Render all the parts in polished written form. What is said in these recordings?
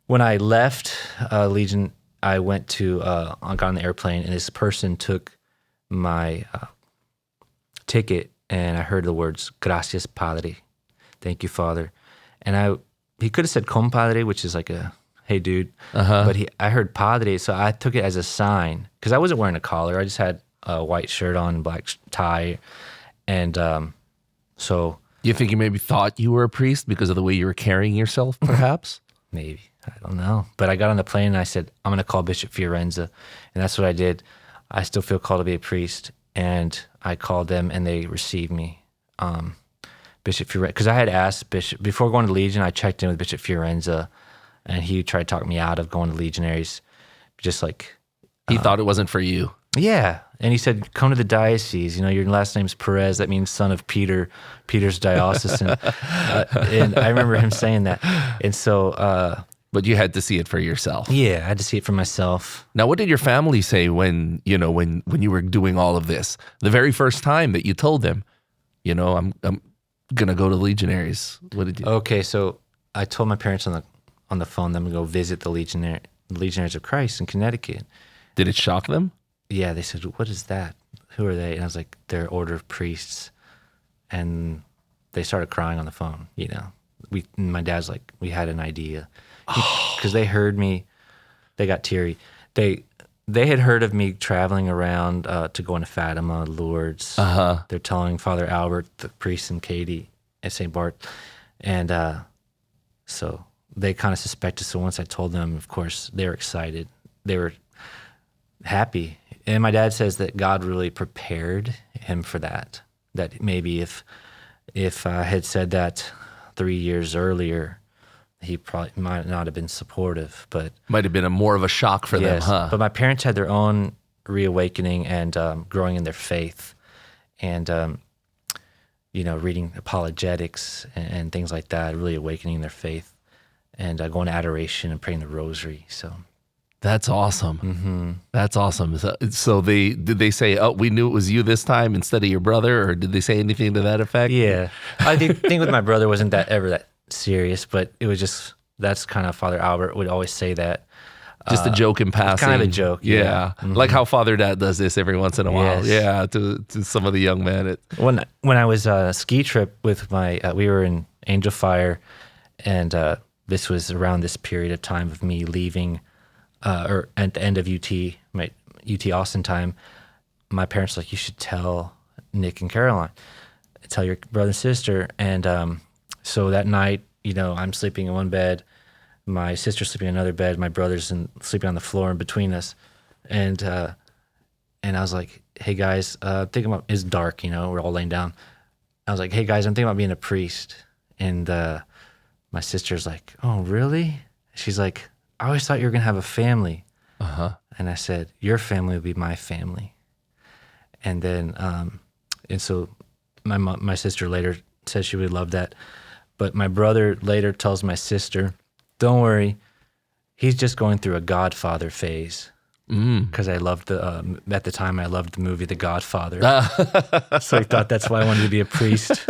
when I left Legion, I went to got on the airplane, and this person took my ticket, and I heard the words "Gracias, Padre," thank you, Father, and he could have said "compadre," which is like a hey, dude, but I heard "Padre," so I took it as a sign because I wasn't wearing a collar. I just had a white shirt on, black tie, and so. You think he maybe thought you were a priest because of the way you were carrying yourself, perhaps? Maybe. I don't know. But I got on the plane and I said, I'm going to call Bishop Fiorenza. And that's what I did. I still feel called to be a priest. And I called them and they received me. Bishop Fiorenza, because I had asked Bishop, before going to Legion, I checked in with Bishop Fiorenza and he tried to talk me out of going to Legionaries. Just like. He thought it wasn't for you. Yeah. And he said, come to the diocese. You know, your last name's Perez. That means son of Peter. Peter's diocesan. And I remember him saying that. And so... but you had to see it for yourself. Yeah, I had to see it for myself. Now, what did your family say when you were doing all of this? The very first time that you told them, I'm going to go to Legionaries. What did you... Okay, so I told my parents on the phone that I'm going to go visit the Legionaries of Christ in Connecticut. Did it shock them? Yeah, they said, what is that? Who are they? And I was like, they're order of priests. And they started crying on the phone, My dad's like, we had an idea. Because they heard me. They got teary. They had heard of me traveling around to go into Fatima, Lourdes. They're telling Father Albert, the priest, and Katie at St. Bart. And so they kind of suspected. So once I told them, of course, they were excited. They were happy. And my dad says that God really prepared him for that. That maybe if I had said that 3 years earlier, he probably might not have been supportive. But might have been more of a shock for them, huh? But my parents had their own reawakening and growing in their faith, and reading apologetics and things like that, really awakening their faith, and going to adoration and praying the rosary. So. That's awesome. Mm-hmm. That's awesome. So did they say, oh, we knew it was you this time instead of your brother, or did they say anything to that effect? Yeah. I think with my brother wasn't ever that serious, but it was just, that's kind of Father Albert would always say that. Just a joke in passing. Kind of a joke. Yeah. Mm-hmm. Like how Father Dad does this every once in a while. Yes. Yeah. To some of the young men. When I was on a ski trip with we were in Angel Fire, and this was around this period of time of me leaving, or at the end of my UT Austin time, my parents were like, you should tell Nick and Caroline, tell your brother and sister. And so that night, I'm sleeping in one bed, my sister's sleeping in another bed, my brother's sleeping on the floor in between us. And I was like, hey guys, thinking about, it's dark, we're all laying down. I was like, hey guys, I'm thinking about being a priest. And my sister's like, oh, really? She's like, I always thought you were going to have a family. And I said, your family will be my family. And then, and so my sister later says she would love that. But my brother later tells my sister, don't worry, he's just going through a Godfather phase. Because I loved at the time, I loved the movie The Godfather. So he thought that's why I wanted to be a priest.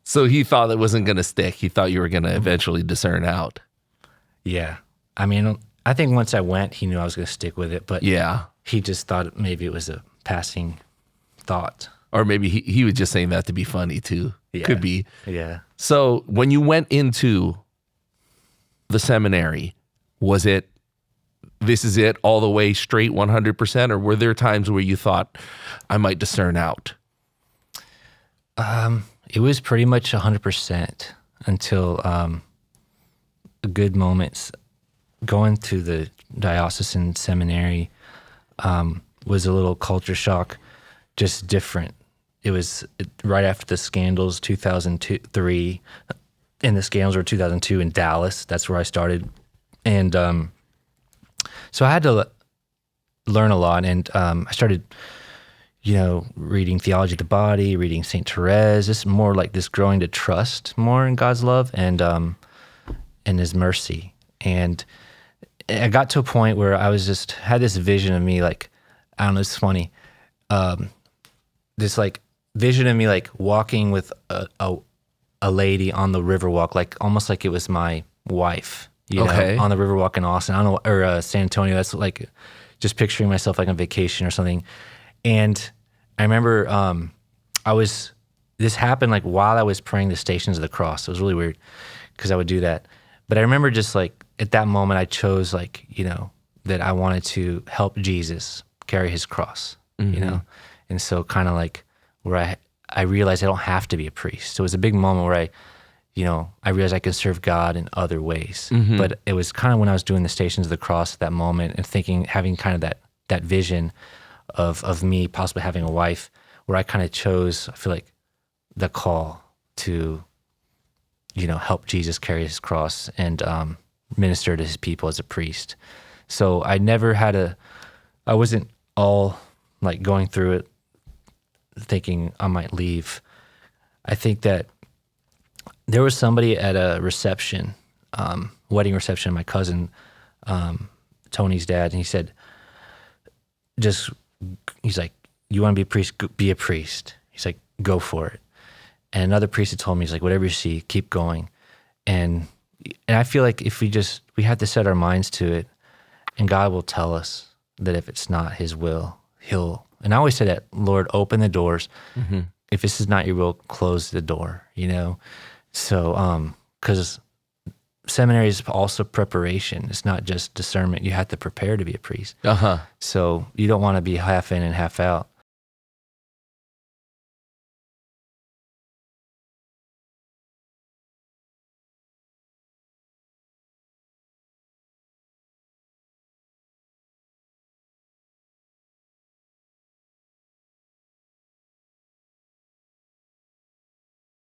So he thought it wasn't going to stick. He thought you were going to eventually discern out. Yeah. I mean, I think once I went, he knew I was going to stick with it. But yeah, he just thought maybe it was a passing thought. Or maybe he was just saying that to be funny too. Yeah. Could be. Yeah. So when you went into the seminary, was it, this is it all the way straight 100%? Or were there times where you thought, I might discern out? It was pretty much 100% until good moments. Going to the diocesan seminary was a little culture shock, just different. It was right after the scandals, 2003, and the scandals were 2002 in Dallas. That's where I started. And so I had to learn a lot, and I started reading Theology of the Body, reading St. Therese, just more like this growing to trust more in God's love and His mercy. And I got to a point where I was had this vision of me, like, I don't know, it's funny, this like vision of me like walking with a lady on the river walk, like almost like it was one wife, Okay. on the Riverwalk in Austin. I don't know, or San Antonio. That's like just picturing myself like on vacation or something. And I remember this happened like while I was praying the Stations of the Cross. It was really weird because I would do that. But I remember just like at that moment I chose like, that I wanted to help Jesus carry his cross, And so kind of like where I realized I don't have to be a priest. So it was a big moment where I realized I could serve God in other ways. But it was kind of when I was doing the Stations of the Cross at that moment and having kind of that vision of me possibly having a wife, where I kind of chose, I feel like, the call to, help Jesus carry his cross and minister to his people as a priest. So I never I wasn't all like going through it thinking I might leave. I think that there was somebody at a reception, wedding reception, my cousin, Tony's dad, and he said, he's like, you want to be a priest? Be a priest. He's like, go for it. And another priest had told me, he's like, whatever you see, keep going. And I feel like if we have to set our minds to it, and God will tell us that if it's not his will, and I always say that, Lord, open the doors. If this is not your will, close the door, So, because seminary is also preparation. It's not just discernment. You have to prepare to be a priest. So you don't want to be half in and half out.